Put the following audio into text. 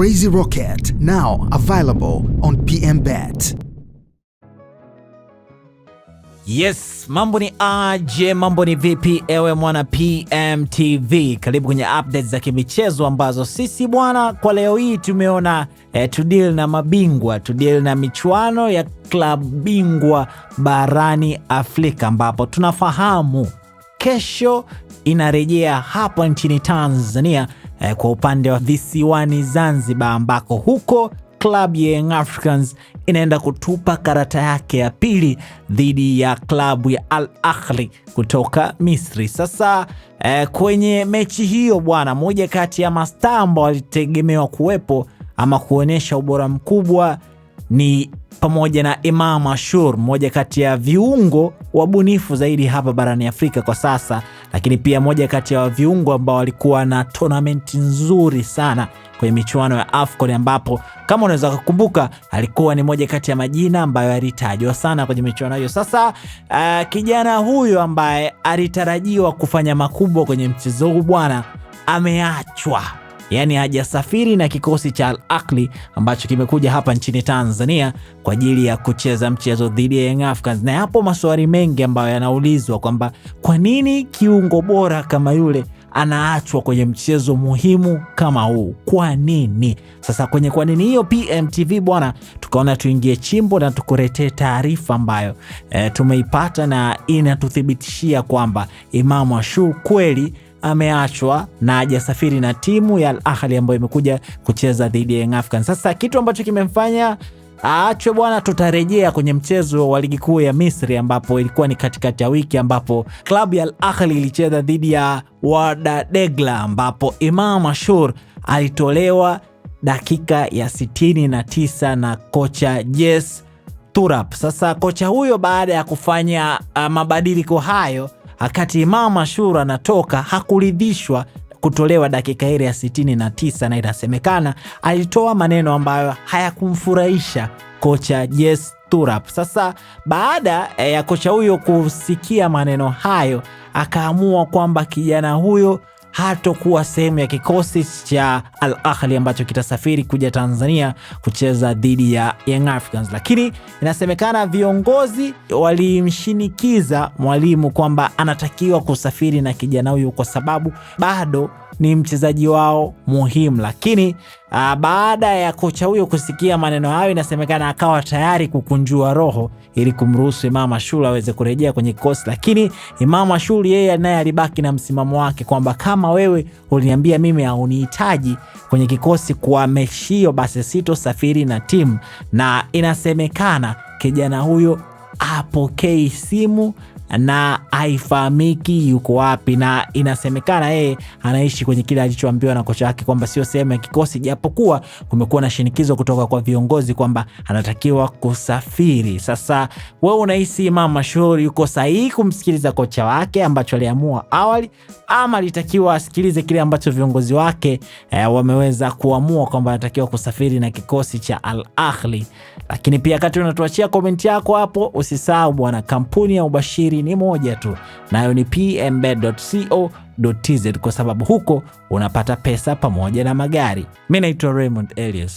Crazy Rocket, now available on PMBet. Yes, mambo ni aje, mambo ni vipi ewe mwana PMTV. Karibu kwenye updates za kimichezo ambazo sisi bwana kwa leo hii tumeona tudeal na mabingwa, tudeal na michuano ya klabu bingwa barani Afrika, ambapo tunafahamu kesho inarejea hapa nchini Tanzania kwa upande wa visiwani Zanzibar, ambako huko klabu ya Young Africans inaenda kutupa karata yake ya pili dhidi ya klabu ya Al Ahly kutoka Misri. Sasa kwenye mechi hiyo bwana, moja kati ya mastaa ambao walitegemewa kuwepo ama kuonyesha ubora mkubwa ni pamoja na Imam Ashur, moja kati ya viungo wabunifu zaidi hapa barani Afrika kwa sasa, lakini pia moja kati ya viungo ambao walikuwa na tournament nzuri sana kwenye michuano ya AFCON, ambapo kama unaweza kukumbuka alikuwa ni moja kati ya majina ambayo yalitajwa sana kwenye michuano hiyo. Sasa kijana huyo ambaye alitarajiwa kufanya makubwa kwenye mchezo huu bwana ameachwa, yani hajasafiri na kikosi cha Al Ahly ambacho kimekuja hapa nchini Tanzania kwa ajili ya kucheza mchezo dhidi ya Young Africans. Na hapo maswali mengi ambayo yanaulizwa kwamba kwa nini kiungo bora kama yule anaachwa kwenye mchezo muhimu kama huu? Kwa nini? Sasa kwenye kwa nini hiyo, PMTV bwana tukaona tuingie chimbo na tukuletee taarifa ambayo tumeipata na inatuthibitishia kwamba Imam Ashur kweli ameachwa na hajasafiri na timu ya Al Ahly ambayo imekuja kucheza dhidi ya Young Africans. Sasa kitu ambacho kimemfanya aachwe bwana, tutarejea kwenye mchezo wa ligi kuu ya Misri, ambapo ilikuwa ni katikati ya wiki, ambapo klabu ya Al Ahly ilicheza dhidi ya Wydad Degla, ambapo Imam Ashur alitolewa dakika ya 69 na kocha Jes Touré. Sasa kocha huyo baada ya kufanya mabadiliko hayo, akati Imam Ashur anatoka, hakuridhishwa kutolewa dakika ile ya 69, na inasemekana alitoa maneno ambayo hayakumfurahisha kocha Jes Touré. Sasa baada ya kocha huyo kusikia maneno hayo, akaamua kwamba kijana huyo hatokuwa sehemu ya kikosi cha Al Ahly ambacho kitasafiri kuja Tanzania kucheza dhidi ya Young Africans. Lakini inasemekana viongozi walimshinikiza mwalimu kwamba anatakiwa kusafiri na kijana huyo kwa sababu bado ni mchezaji wao muhimu. Lakini baada ya kocha huyo kusikia maneno hayo, inasemekana akawa tayari kukunjua roho ili kumruhusu Imam Ashur aweze kurejea kwenye kikosi. Lakini Imam Ashur yeye naye alibaki na msimamo wake kwamba kama wewe uliniambia mimi haunihitaji kwenye kikosi kwa mechi hiyo, basi sitosafiri na timu. Na inasemekana kijana huyo apokei simu na haifahamiki yuko wapi, na inasemekana yeye anaishi kwenye kile alichoambiwa na kocha wake kwamba sio sehemu ya kikosi, japokuwa kumekuwa na shinikizo kutoka kwa viongozi kwamba anatakiwa kusafiri. Sasa wewe unahisi Imam Ashur yuko sahihi kumsikiliza kocha wake ambacho aliamua awali, ama alitakiwa asikilize kile ambacho viongozi wake wameweza kuamua kwamba anatakiwa kusafiri na kikosi cha Al Ahly? Lakini pia kati unatuachia komenti yako hapo, usisahau bwana, kampuni ya ubashiri ni moja tu, nayo ni pmbet.co.tz, kwa sababu huko unapata pesa pamoja na magari. Mimi naitwa Raymond Elias.